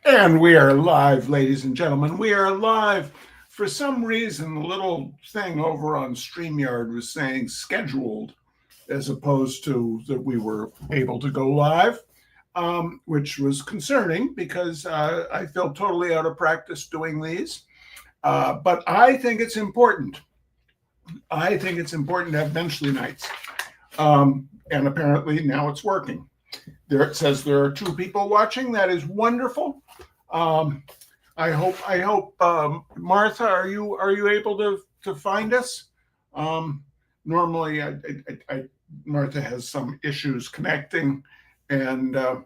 And we are live, ladies and gentlemen. We are live. For some reason, the little thing over on StreamYard was saying scheduled as opposed to that we were able to go live, which was concerning because I felt totally out of practice doing these. But I think it's important. I think it's important to have Benchley nights. And apparently now it's working. There it says there are two people watching. That is wonderful. Um, I hope, Martha, are you able to find us? Um, Normally, Martha has some issues connecting, and when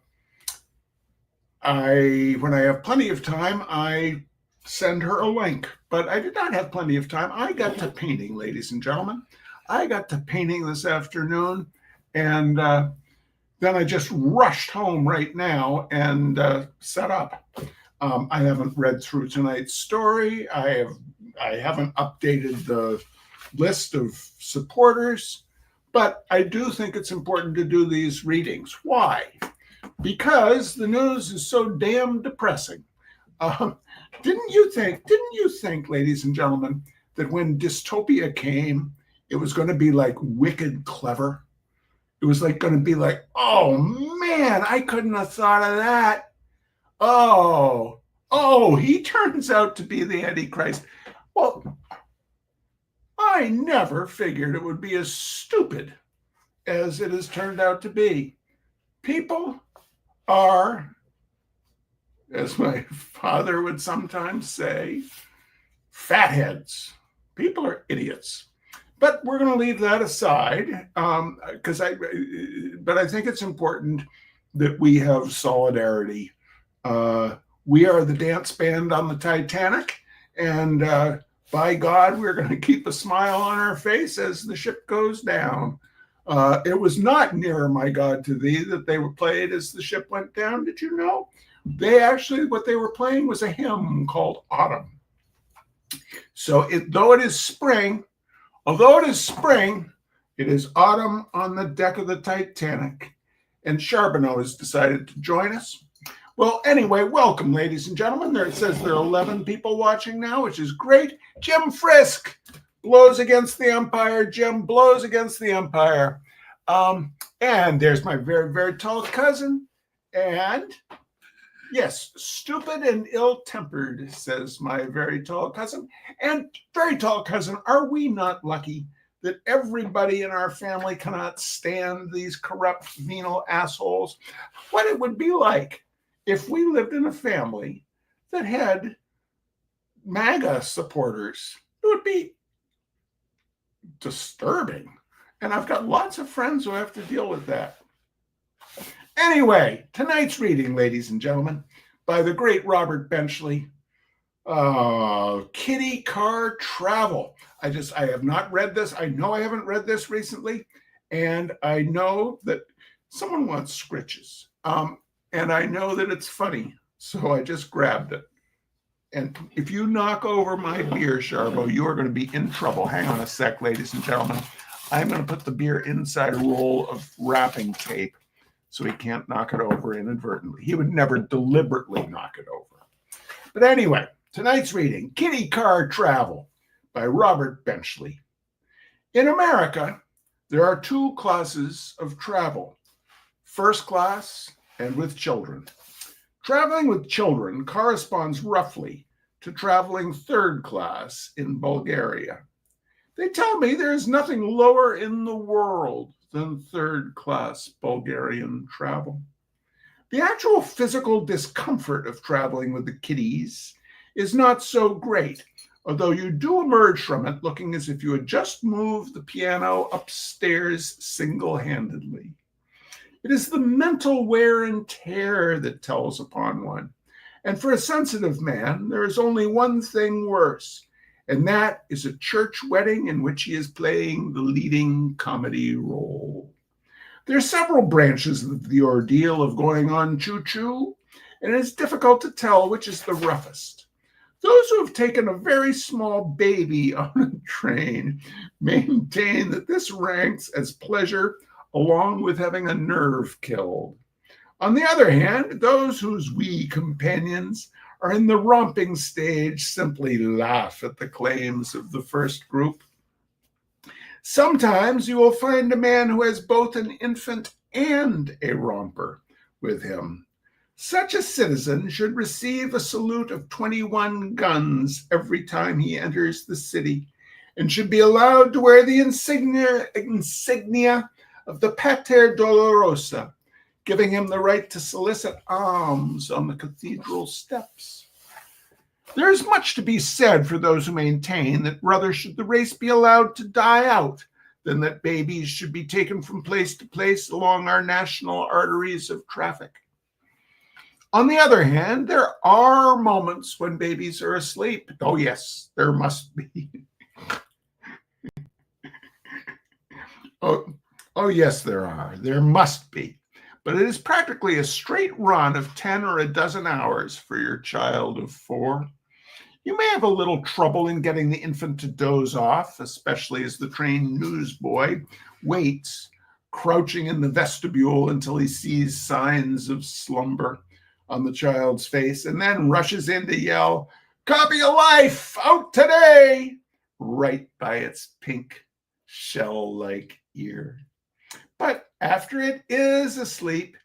I have plenty of time, I send her a link. But I did not have plenty of time. I got to painting, ladies and gentlemen. I got to painting this afternoon, and then I just rushed home right now and set up. I haven't read through tonight's story. I haven't updated the list of supporters, but I do think it's important to do these readings. Why? Because the news is so damn depressing. Um, didn't you think, ladies and gentlemen, that when dystopia came, it was going to be like wicked clever? It was like going to be like, oh man, I couldn't have thought of that. Oh, he turns out to be the Antichrist. Well, I never figured it would be as stupid as it has turned out to be. People are, as my father would sometimes say, fatheads. People are idiots. But we're going to leave that aside because but I think it's important that we have solidarity. We are the dance band on the Titanic, and by God, we're going to keep a smile on our face as the ship goes down. It was not Nearer, My God, to Thee that they were played as the ship went down. Did you know? What they were playing was a hymn called Autumn. So although it is spring, it is autumn on the deck of the Titanic. And Charbonneau has decided to join us. Well, anyway, welcome, ladies and gentlemen. There it says there are 11 people watching now, which is great. Jim Frisk blows against the umpire. Jim blows against the umpire. And there's my very, very tall cousin. And yes, stupid and ill-tempered, says my very tall cousin. And very tall cousin, are we not lucky that everybody in our family cannot stand these corrupt, venal assholes? What it would be like if we lived in a family that had MAGA supporters. It would be disturbing. And I've got lots of friends who have to deal with that. Anyway, tonight's reading, ladies and gentlemen, by the great Robert Benchley, Kiddie-Kar Travel. I have not read this. I know I haven't read this recently, and I know that someone wants scritches. And I know that it's funny, so I just grabbed it. And if you knock over my beer, Charbo, you are going to be in trouble. Hang on a sec, ladies and gentlemen. I'm going to put the beer inside a roll of wrapping tape so he can't knock it over inadvertently. He would never deliberately knock it over. But anyway, tonight's reading, Kiddie-Kar Travel by Robert Benchley. In America, there are two classes of travel, first class and with children. Traveling with children corresponds roughly to traveling third class in Bulgaria. They tell me there is nothing lower in the world than third class Bulgarian travel. The actual physical discomfort of traveling with the kiddies is not so great, although you do emerge from it looking as if you had just moved the piano upstairs single-handedly. It is the mental wear and tear that tells upon one. And for a sensitive man, there is only one thing worse, and that is a church wedding in which he is playing the leading comedy role. There are several branches of the ordeal of going on choo-choo, and it is difficult to tell which is the roughest. Those who have taken a very small baby on a train maintain that this ranks as pleasure along with having a nerve killed. On the other hand, those whose wee companions are in the romping stage simply laugh at the claims of the first group. Sometimes you will find a man who has both an infant and a romper with him. Such a citizen should receive a salute of 21 guns every time he enters the city, and should be allowed to wear the insignia of the Pater Dolorosa, giving him the right to solicit alms on the cathedral steps. There is much to be said for those who maintain that rather should the race be allowed to die out than that babies should be taken from place to place along our national arteries of traffic. On the other hand, there are moments when babies are asleep. Oh, yes, there must be. Oh, yes, there are. There must be. But it is practically a straight run of 10 or a dozen hours for your child of 4. You may have a little trouble in getting the infant to doze off, especially as the trained newsboy waits, crouching in the vestibule until he sees signs of slumber on the child's face, and then rushes in to yell, "Copy of Life, out today!" right by its pink shell-like ear. But after it is asleep,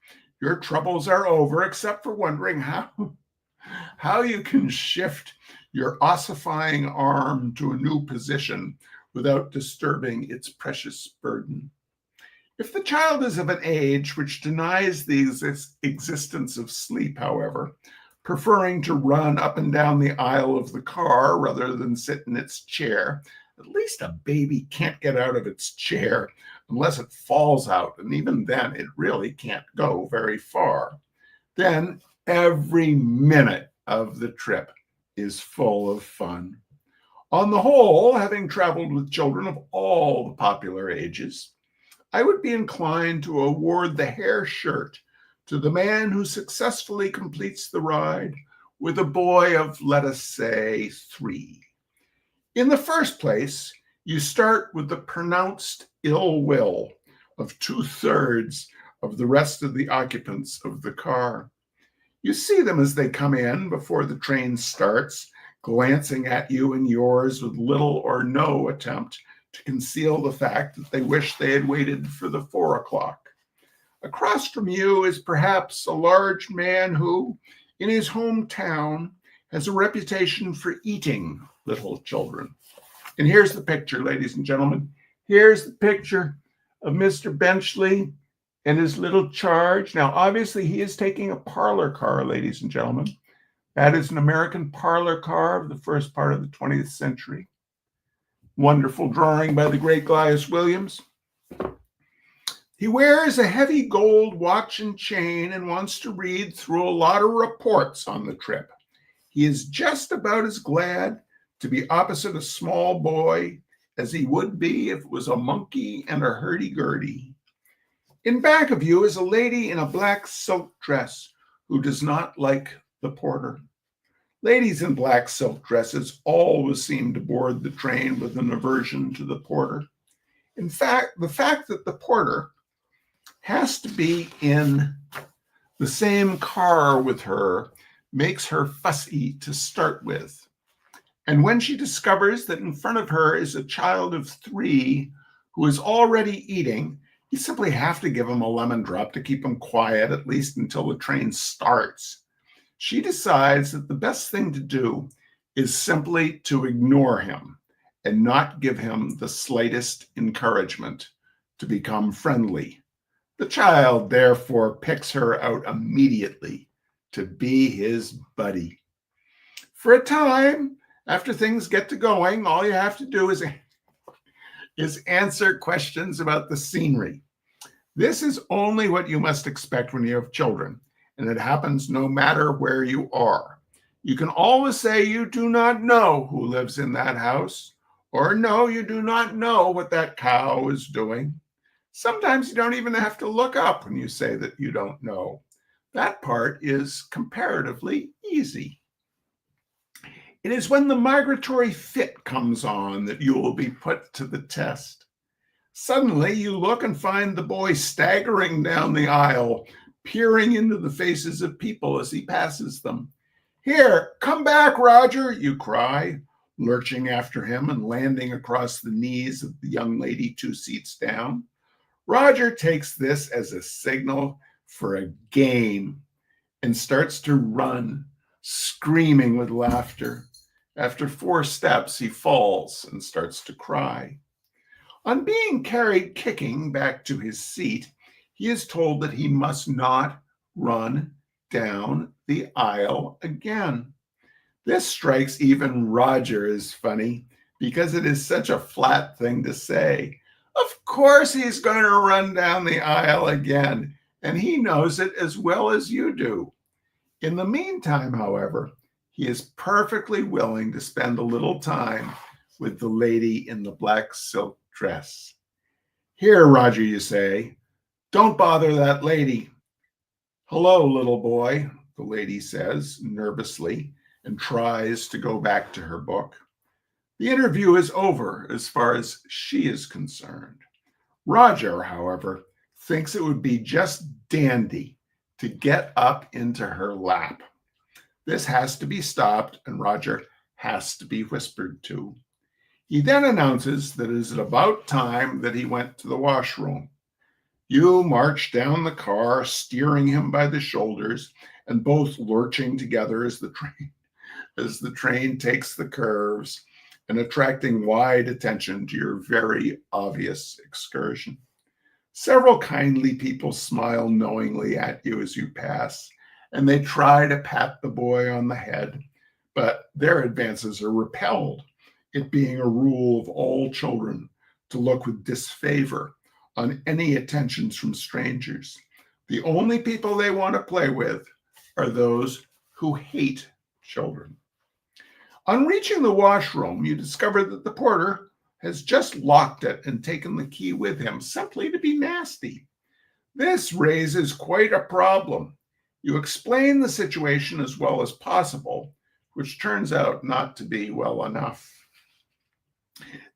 your troubles are over, except for wondering how you can shift your ossifying arm to a new position without disturbing its precious burden. If the child is of an age which denies the existence of sleep, however, preferring to run up and down the aisle of the car rather than sit in its chair, at least a baby can't get out of its chair unless it falls out, and even then it really can't go very far. Then every minute of the trip is full of fun. On the whole, having traveled with children of all the popular ages, I would be inclined to award the hair shirt to the man who successfully completes the ride with a boy of, let us say, 3. In the first place, you start with the pronounced ill will of 2/3 of the rest of the occupants of the car. You see them as they come in before the train starts, glancing at you and yours with little or no attempt to conceal the fact that they wish they had waited for the 4 o'clock. Across from you is perhaps a large man who, in his hometown, has a reputation for eating little children. And here's the picture, ladies and gentlemen. Here's the picture of Mr. Benchley and his little charge. Now, obviously, he is taking a parlor car, ladies and gentlemen. That is an American parlor car of the first part of the 20th century. Wonderful drawing by the great Glyas Williams. He wears a heavy gold watch and chain and wants to read through a lot of reports on the trip. He is just about as glad to be opposite a small boy as he would be if it was a monkey and a hurdy-gurdy. In back of you is a lady in a black silk dress who does not like the porter. Ladies in black silk dresses always seem to board the train with an aversion to the porter. In fact, the fact that the porter has to be in the same car with her makes her fussy to start with. And when she discovers that in front of her is a child of 3 who is already eating, you simply have to give him a lemon drop to keep him quiet, at least until the train starts. She decides that the best thing to do is simply to ignore him and not give him the slightest encouragement to become friendly. The child therefore picks her out immediately to be his buddy. For a time, after things get to going, all you have to do is answer questions about the scenery. This is only what you must expect when you have children, and it happens no matter where you are. You can always say you do not know who lives in that house, or no, you do not know what that cow is doing. Sometimes you don't even have to look up when you say that you don't know. That part is comparatively easy. It is when the migratory fit comes on that you will be put to the test. Suddenly, you look and find the boy staggering down the aisle, peering into the faces of people as he passes them. "Here, come back, Roger," you cry, lurching after him and landing across the knees of the young lady 2 seats down. Roger takes this as a signal for a game and starts to run, screaming with laughter. After 4 steps, he falls and starts to cry. On being carried kicking back to his seat, he is told that he must not run down the aisle again. This strikes even Roger as funny because it is such a flat thing to say. Of course he's going to run down the aisle again, and he knows it as well as you do. In the meantime, however, he is perfectly willing to spend a little time with the lady in the black silk dress. "Here, Roger," you say, "don't bother that lady." "Hello, little boy," the lady says nervously and tries to go back to her book. The interview is over as far as she is concerned. Roger, however, thinks it would be just dandy to get up into her lap. This has to be stopped, and Roger has to be whispered to. He then announces that it is about time that he went to the washroom. You march down the car, steering him by the shoulders, and both lurching together as the train takes the curves and attracting wide attention to your very obvious excursion. Several kindly people smile knowingly at you as you pass, and they try to pat the boy on the head, but their advances are repelled, it being a rule of all children to look with disfavor on any attentions from strangers. The only people they want to play with are those who hate children. On reaching the washroom, you discover that the porter has just locked it and taken the key with him, simply to be nasty. This raises quite a problem. You explain the situation as well as possible, which turns out not to be well enough.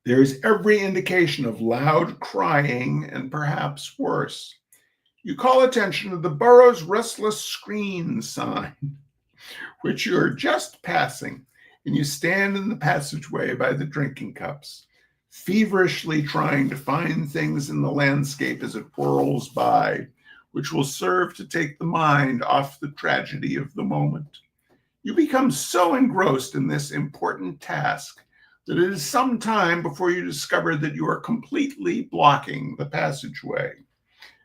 There is every indication of loud crying and perhaps worse. You call attention to the borough's restless screen sign, which you are just passing, and you stand in the passageway by the drinking cups, feverishly trying to find things in the landscape as it whirls by, which will serve to take the mind off the tragedy of the moment. You become so engrossed in this important task that it is some time before you discover that you are completely blocking the passageway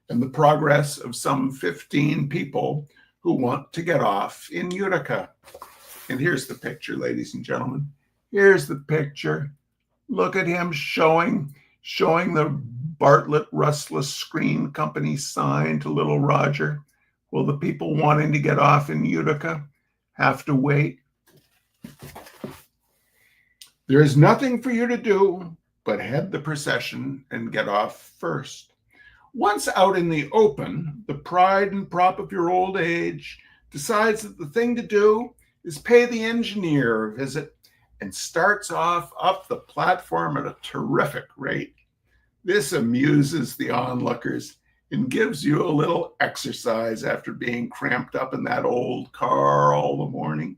and the progress of some 15 people who want to get off in Utica. And here's the picture, ladies and gentlemen. Here's the picture. Look at him showing the Bartlett Restless Screen Company sign to little Roger. Will the people wanting to get off in Utica have to wait? There is nothing for you to do but head the procession and get off first. Once out in the open, the pride and prop of your old age decides that the thing to do is pay the engineer a visit and starts off up the platform at a terrific rate. This amuses the onlookers and gives you a little exercise after being cramped up in that old car all the morning.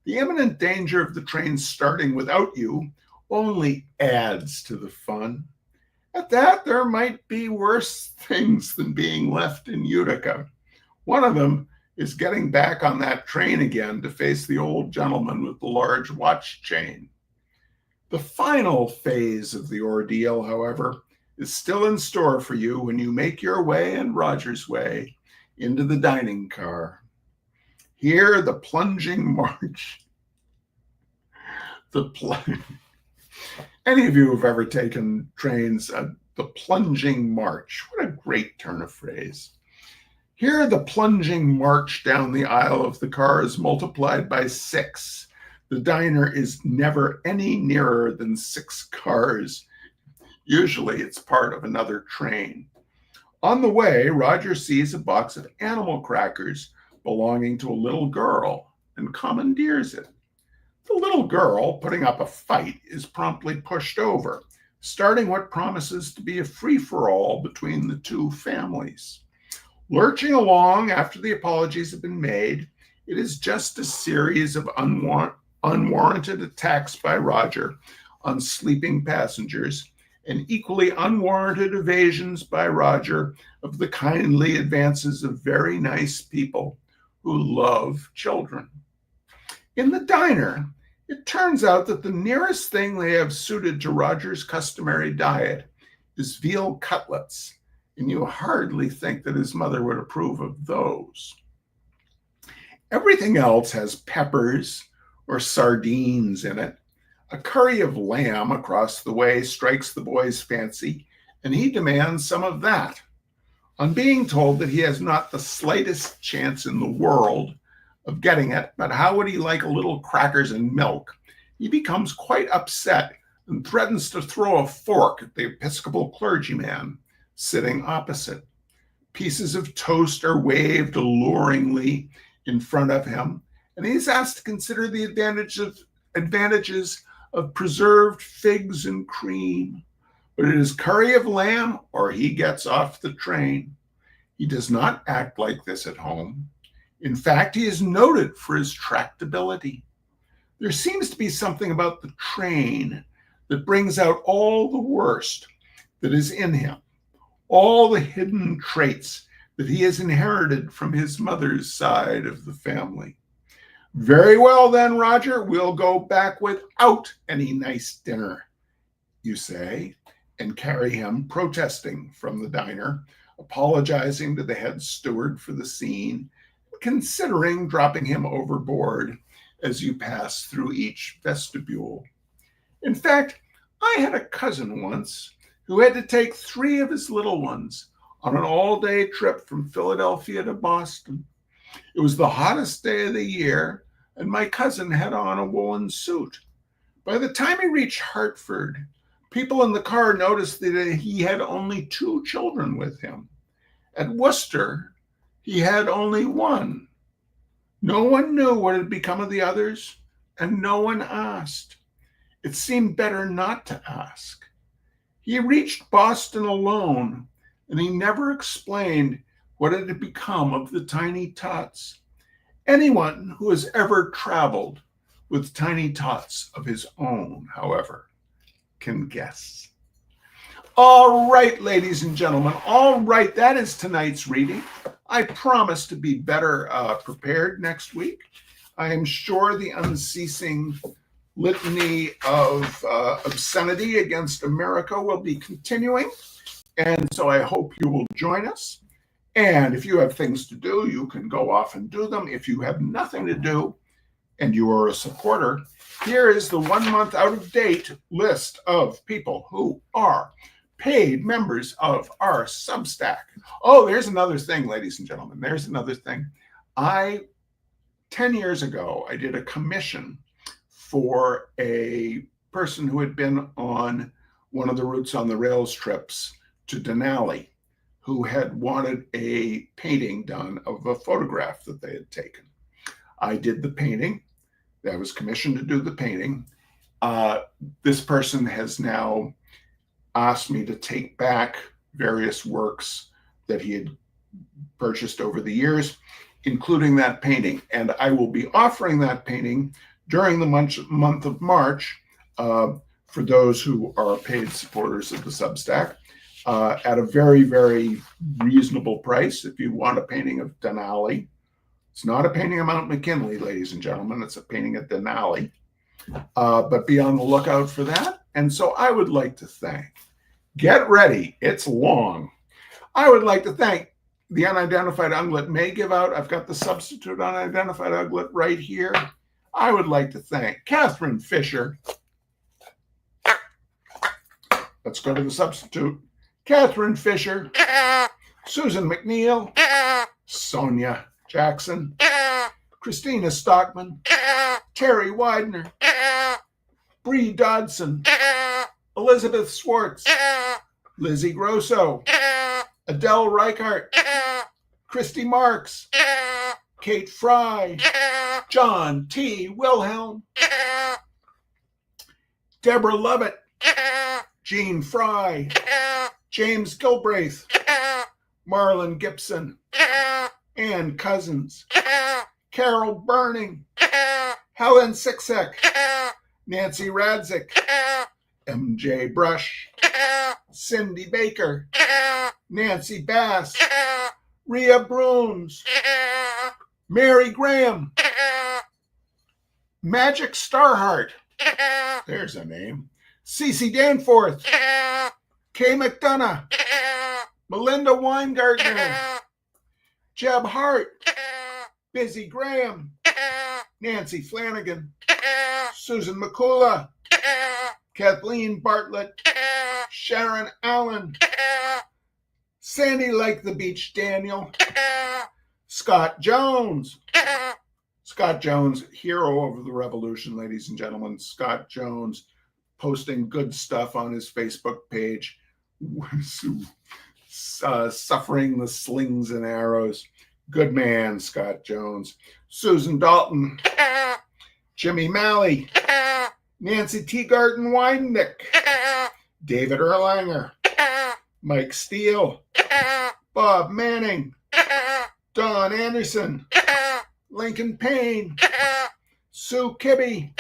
The imminent danger of the train starting without you only adds to the fun. At that, there might be worse things than being left in Utica. One of them is getting back on that train again to face the old gentleman with the large watch chain. The final phase of the ordeal, however, is still in store for you when you make your way and Roger's way into the dining car. Here, the plunging march. Any of you who've ever taken trains, the plunging march. What a great turn of phrase. Here, the plunging march down the aisle of the car is multiplied by 6. The diner is never any nearer than 6 cars. Usually, it's part of another train. On the way, Roger sees a box of animal crackers belonging to a little girl and commandeers it. The little girl, putting up a fight, is promptly pushed over, starting what promises to be a free-for-all between the two families. Lurching along after the apologies have been made, it is just a series of unwarranted attacks by Roger on sleeping passengers and equally unwarranted evasions by Roger of the kindly advances of very nice people who love children. In the diner, it turns out that the nearest thing they have suited to Roger's customary diet is veal cutlets, and you hardly think that his mother would approve of those. Everything else has peppers or sardines in it. A curry of lamb across the way strikes the boy's fancy, and he demands some of that. On being told that he has not the slightest chance in the world of getting it, but how would he like a little crackers and milk, he becomes quite upset and threatens to throw a fork at the Episcopal clergyman sitting opposite. Pieces of toast are waved alluringly in front of him, and he's asked to consider the advantages of preserved figs and cream. But it is curry of lamb or he gets off the train. He does not act like this at home. In fact, he is noted for his tractability. There seems to be something about the train that brings out all the worst that is in him, all the hidden traits that he has inherited from his mother's side of the family. Very well then, Roger, we'll go back without any nice dinner, you say, and carry him protesting from the diner, apologizing to the head steward for the scene, considering dropping him overboard as you pass through each vestibule. In fact, I had a cousin once who had to take 3 of his little ones on an all-day trip from Philadelphia to Boston. It was the hottest day of the year, and my cousin had on a woolen suit. By the time he reached Hartford, people in the car noticed that he had only 2 children with him. At Worcester, he had only 1. No one knew what had become of the others, and no one asked. It seemed better not to ask. He reached Boston alone, and he never explained what had become of the tiny tots. Anyone who has ever traveled with tiny tots of his own, however, can guess. All right, ladies and gentlemen, all right, that is tonight's reading. I promise to be better prepared next week. I am sure the unceasing litany of obscenity against America will be continuing, and so I hope you will join us. And if you have things to do, you can go off and do them. If you have nothing to do and you are a supporter, here is the 1 month out of date list of people who are paid members of our Substack. Oh, there's another thing, ladies and gentlemen. There's another thing. 10 years ago, I did a commission for a person who had been on one of the Roots on the Rails trips to Denali, who had wanted a painting done of a photograph that they had taken. I did the painting. I was commissioned to do the painting. This person has now asked me to take back various works that he had purchased over the years, including that painting. And I will be offering that painting during the month of March for those who are paid supporters of the Substack at a very, very reasonable price. If you want a painting of Denali, it's not a painting of Mount McKinley, ladies and gentlemen. It's a painting of Denali. But be on the lookout for that. And so I would like to thank, get ready, it's long. I would like to thank the Unidentified Unglet may give out. I've got the substitute Unidentified Unglet right here. I would like to thank Catherine Fisher. Let's go to the substitute. Catherine Fisher, Susan McNeil, Sonia Jackson, Christina Stockman, Terry Widener, Bree Dodson, Elizabeth Swartz, Lizzie Grosso, Adele Reichart, Christy Marks, Kate Fry, John T. Wilhelm, Deborah Lovett, Jean Fry, James Gilbraith, Marlon Gibson, Ann Cousins, Carol Burning, Helen Siksek, Nancy Radzik, MJ Brush, Cindy Baker, Nancy Bass, Rhea Brooms, Mary Graham, Magic Starheart, there's a name, Cece Danforth, Kay McDonough, Melinda Weingartner, Jeb Hart, Busy Graham, Nancy Flanagan, Susan McCullough, Kathleen Bartlett, Sharon Allen, Sandy Like the Beach Daniel, Scott Jones. Scott Jones, hero of the revolution, ladies and gentlemen. Scott Jones posting good stuff on his Facebook page, suffering the slings and arrows. Good man, Scott Jones. Susan Dalton, Jimmy Malley, Nancy Teagarden Weinnick, David Erlanger, Mike Steele, Bob Manning, Don Anderson, Lincoln Payne, Sue Kibbe,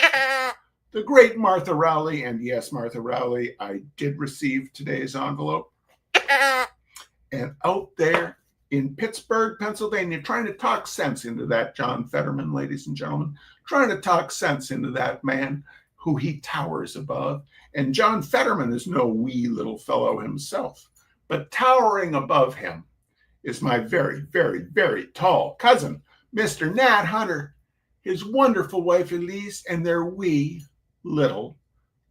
the great Martha Rowley, and yes, Martha Rowley, I did receive today's envelope. And out there in Pittsburgh, Pennsylvania, trying to talk sense into that John Fetterman, ladies and gentlemen, trying to talk sense into that man who he towers above. And John Fetterman is no wee little fellow himself, but towering above him is my very, very, very tall cousin, Mr. Nat Hunter, his wonderful wife Elise, and their wee little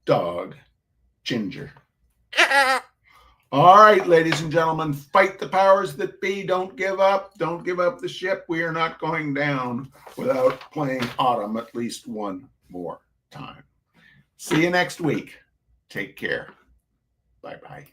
dog, Ginger. All right, ladies and gentlemen, fight the powers that be. Don't give up. Don't give up the ship. We are not going down without playing Autumn at least one more time. See you next week. Take care. Bye-bye.